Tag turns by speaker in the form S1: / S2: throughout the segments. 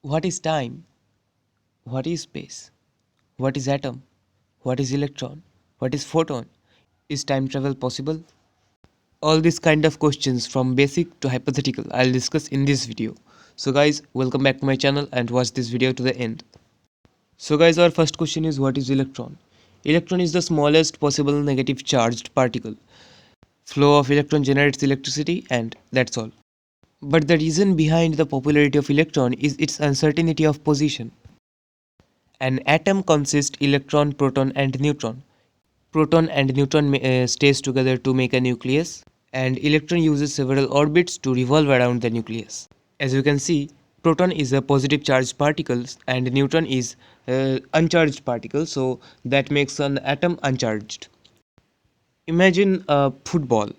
S1: What is time? What is space? What is atom? What is electron? What is photon? Is time travel possible? All these kind of questions from basic to hypothetical I'll discuss in this video. So guys, welcome back to my channel and watch this video to the end. So guys, our first question is, what is electron? Electron is the smallest possible negative charged particle. Flow of electron generates electricity and that's all. But the reason behind the popularity of electron is its uncertainty of position. An atom consists electron, proton and neutron. Proton and neutron stays together to make a nucleus, and electron uses several orbits to revolve around the nucleus. As you can see, proton is a positive charged particle and neutron is uncharged particle, so that makes an atom uncharged. Imagine a football.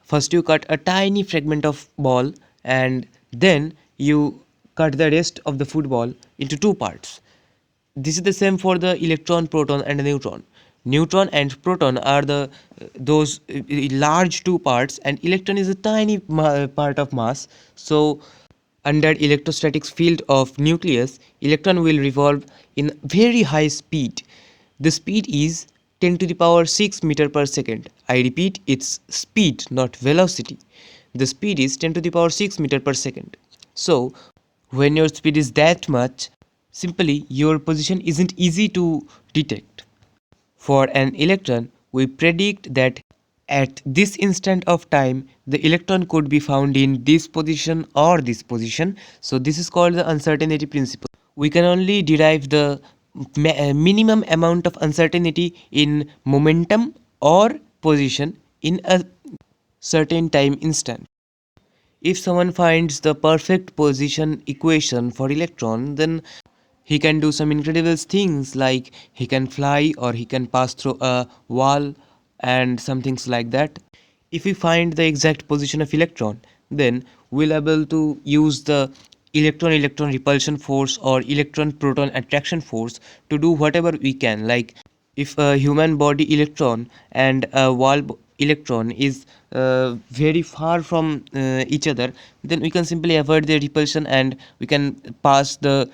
S1: First you cut a tiny fragment of ball and then you cut the rest of the football into two parts. This is the same for the electron, proton and neutron. Neutron and proton are the those large two parts, and electron is a tiny part of mass. So under electrostatic field of nucleus, electron will revolve in very high speed. The speed is 10 to the power 6 meter per second. I repeat, it's speed, not velocity. The speed is 10 to the power 6 meter per second. So when your speed is that much, simply your position isn't easy to detect. For an electron, we predict that at this instant of time, the electron could be found in this position or this position. So this is called the uncertainty principle. We can only derive the minimum amount of uncertainty in momentum or position in a certain time instant. If someone finds the perfect position equation for electron, then he can do some incredible things, like he can fly or he can pass through a wall and some things like that. If we find the exact position of electron, then we'll able to use the electron repulsion force or electron proton attraction force to do whatever we can. Like if a human body electron and a wall electron is very far from each other, then we can simply avoid the repulsion and we can pass the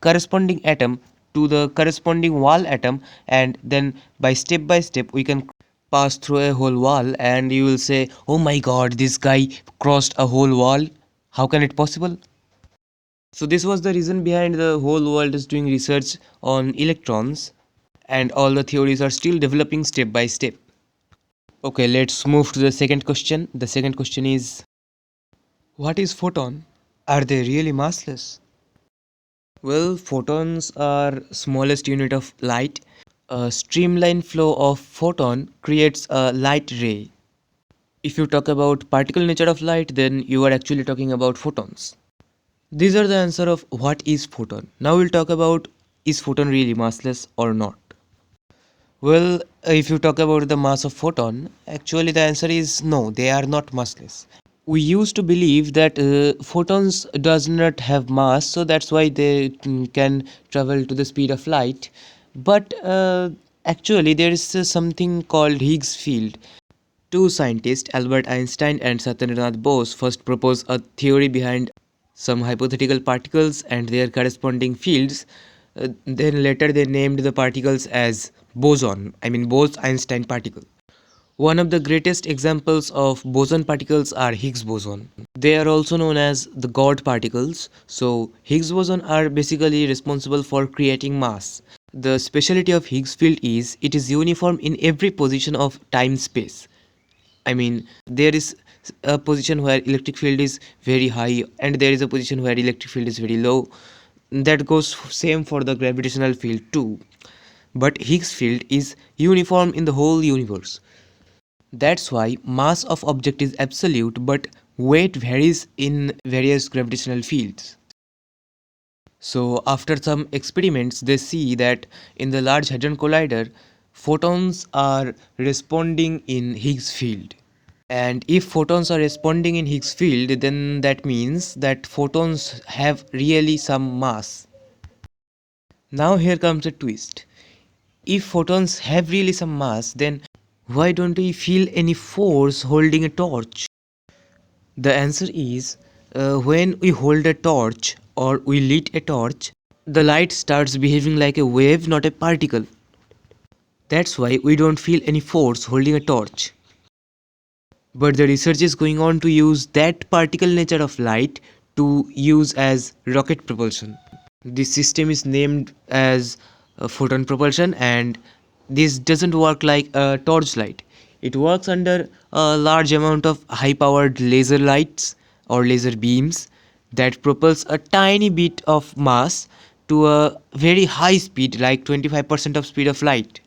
S1: corresponding atom to the corresponding wall atom, and then by step we can pass through a whole wall, and you will say, oh my god, this guy crossed a whole wall, how can it possible? So this was the reason behind the whole world is doing research on electrons, and all the theories are still developing step by step. Okay, let's move to the second question. The second question is, what is photon? Are they really massless? Well, photons are smallest unit of light. A streamline flow of photon creates a light ray. If you talk about particle nature of light, then you are actually talking about photons. These are the answer of what is photon. Now we'll talk about, is photon really massless or not? Well, if you talk about the mass of photon, actually the answer is no, they are not massless. We used to believe that photons does not have mass, so that's why they can travel to the speed of light. But actually there is something called Higgs field. Two scientists, Albert Einstein and Satyendranath Bose, first proposed a theory behind some hypothetical particles and their corresponding fields. Then later they named the particles as boson, I mean Bose-Einstein particle. One of the greatest examples of boson particles are Higgs boson. They are also known as the God particles. So Higgs boson are basically responsible for creating mass. The specialty of Higgs field is it is uniform in every position of time-space. I mean, there is a position where electric field is very high and there is a position where electric field is very low. That goes same for the gravitational field too. But Higgs field is uniform in the whole universe. That's why mass of object is absolute, but weight varies in various gravitational fields. So after some experiments, they see that in the Large Hadron Collider, photons are responding in Higgs field. And if photons are responding in Higgs field, then that means that photons have really some mass. Now here comes a twist. If photons have really some mass, then why don't we feel any force holding a torch? The answer is when we hold a torch, or we lit a torch, the light starts behaving like a wave, not a particle. That's why we don't feel any force holding a torch. But the research is going on to use that particle nature of light to use as rocket propulsion. This system is named as photon propulsion, and this doesn't work like a torchlight. It works under a large amount of high powered laser lights or laser beams that propels a tiny bit of mass to a very high speed, like 25% of speed of light.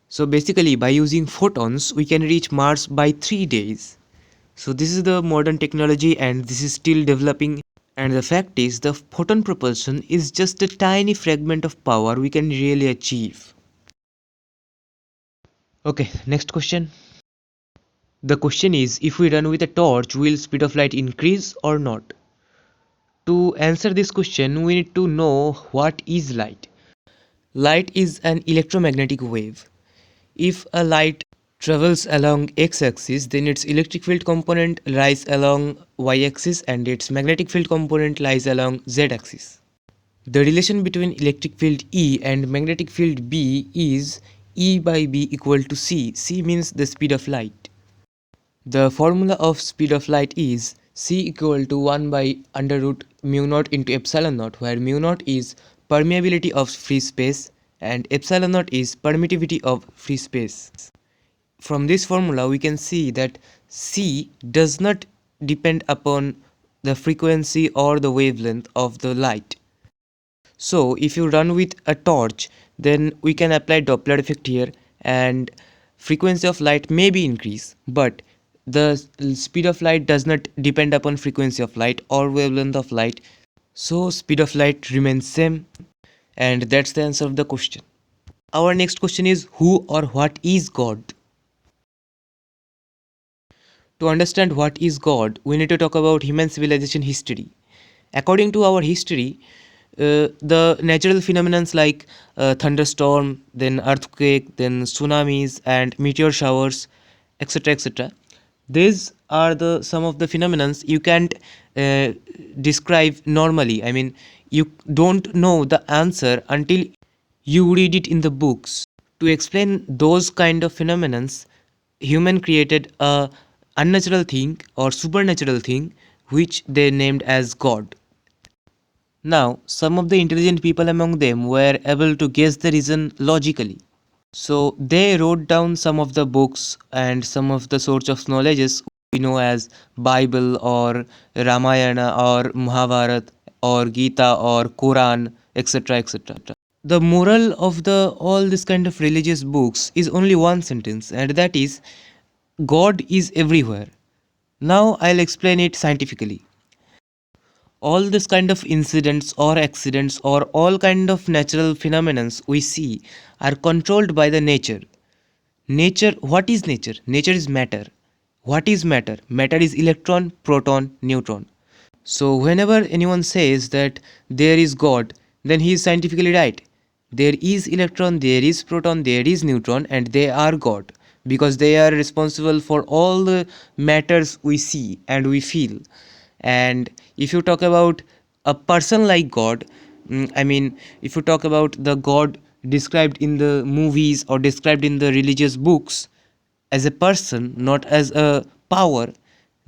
S1: So basically, by using photons, we can reach Mars by 3 days. So this is the modern technology, and this is still developing. And the fact is, the photon propulsion is just a tiny fragment of power we can really achieve. Okay, next question. The question is, if we run with a torch, will speed of light increase or not? To answer this question, we need to know what is light. Light is an electromagnetic wave. If a light travels along x-axis, then its electric field component lies along y-axis and its magnetic field component lies along z-axis. The relation between electric field E and magnetic field B is E by B equal to C. C means the speed of light. The formula of speed of light is C equal to 1 by under root mu naught into epsilon naught, where mu naught is permeability of free space and epsilon naught is permittivity of free space. From this formula we can see that C does not depend upon the frequency or the wavelength of the light. So if you run with a torch, then we can apply Doppler effect here, and frequency of light may be increased, but the speed of light does not depend upon frequency of light or wavelength of light. So speed of light remains same, and that's the answer of the question. Our next question is, who or what is God? To understand what is God, we need to talk about human civilization history. According to our history, the natural phenomena like thunderstorm, then earthquake, then tsunamis and meteor showers, etc., etc. These are the some of the phenomena you can't uh, describe normally. I mean, you don't know the answer until you read it in the books. To explain those kind of phenomena, human created a unnatural thing or supernatural thing which they named as God. Now, some of the intelligent people among them were able to guess the reason logically. So they wrote down some of the books and some of the sorts of knowledges we know as Bible or Ramayana or Mahabharata or Gita or Quran, etc., etc. The moral of the all this kind of religious books is only one sentence, and that is God is everywhere. Now I'll explain it scientifically. All this kind of incidents or accidents or all kind of natural phenomena we see are controlled by the nature. Nature, what is nature? Nature is matter. What is matter? Matter is electron, proton, neutron. So whenever anyone says that there is God, then he is scientifically right. There is electron, there is proton, there is neutron, and they are God, because they are responsible for all the matters we see and we feel. And if you talk about a person like God, I mean, if you talk about the God described in the movies or described in the religious books as a person, not as a power,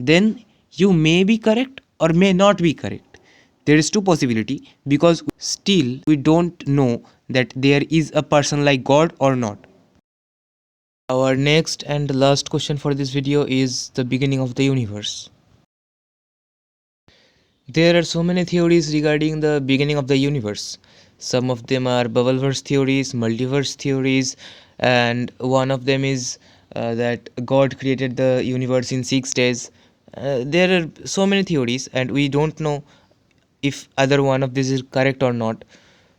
S1: then you may be correct or may not be correct. There is two possibility, because still we don't know that there is a person like God or not. Our next and last question for this video is the beginning of the universe. There are so many theories regarding the beginning of the universe. Some of them are bubbleverse theories, multiverse theories, and one of them is that God created the universe in 6 days. There are so many theories, and we don't know if either one of these is correct or not.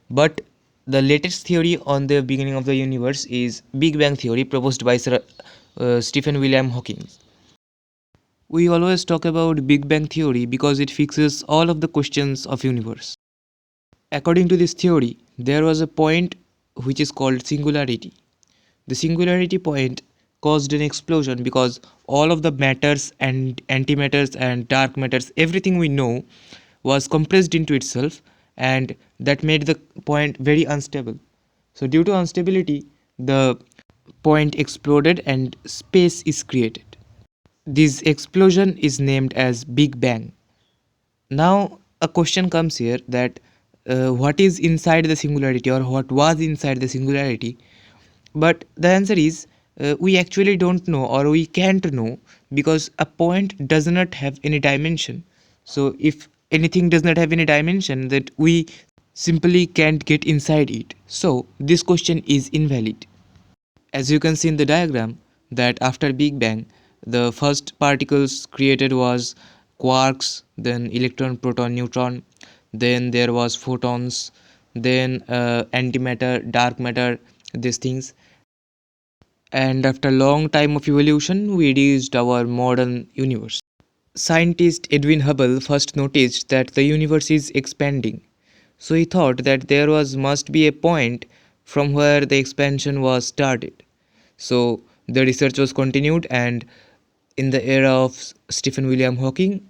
S1: But the latest theory on the beginning of the universe is Big Bang theory proposed by Sir Stephen William Hawking. We always talk about Big Bang theory because it fixes all of the questions of universe. According to this theory, there was a point which is called singularity. The singularity point caused an explosion because all of the matters and antimatters and dark matters, everything we know, was compressed into itself, and that made the point very unstable. So due to instability, the point exploded and space is created. This explosion is named as Big Bang. Now a question comes here that what is inside the singularity, or what was inside the singularity? But the answer is we actually don't know, or we can't know, because a point does not have any dimension. So if anything does not have any dimension, that we simply can't get inside it. So this question is invalid. As you can see in the diagram, that after Big Bang, the first particles created was quarks, then electron, proton, neutron, then there was photons, then antimatter, dark matter, these things. And after long time of evolution, we reached our modern universe. Scientist Edwin Hubble first noticed that the universe is expanding. So he thought that there was must be a point from where the expansion was started. So the research was continued, and in the era of Stephen William Hawking,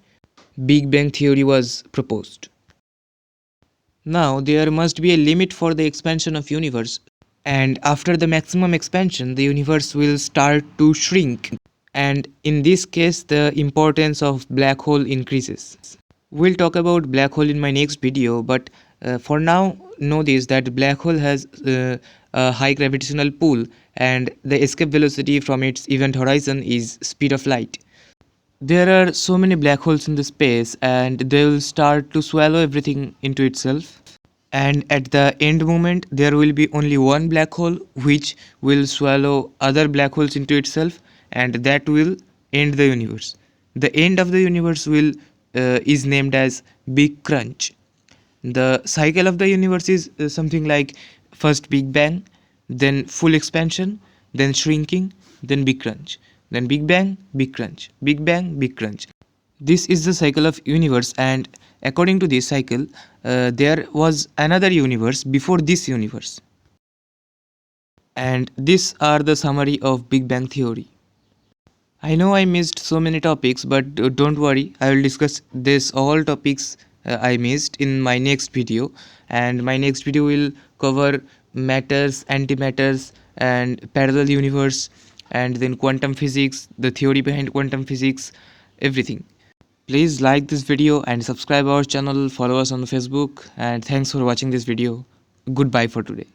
S1: Big Bang theory was proposed. Now there must be a limit for the expansion of universe, and after the maximum expansion the universe will start to shrink, and in this case the importance of black hole increases. We'll talk about black hole in my next video, but for now know this, that black hole has a high gravitational pull, and the escape velocity from its event horizon is speed of light. There are so many black holes in the space, and they will start to swallow everything into itself, and at the end moment there will be only one black hole which will swallow other black holes into itself, and that will end the universe. The end of the universe will is named as big crunch. The cycle of the universe is something like first Big Bang, then full expansion, then shrinking, then big crunch, then Big Bang, big crunch, Big Bang, big crunch. This is the cycle of universe, and according to this cycle, there was another universe before this universe. And these are the summary of Big Bang theory. I know I missed so many topics, but don't worry, I will discuss this all topics I missed in my next video, and my next video will cover matters, antimatters, and parallel universe, and then quantum physics, the theory behind quantum physics, everything. Please like this video and subscribe our channel, follow us on Facebook, and thanks for watching this video. Goodbye for today.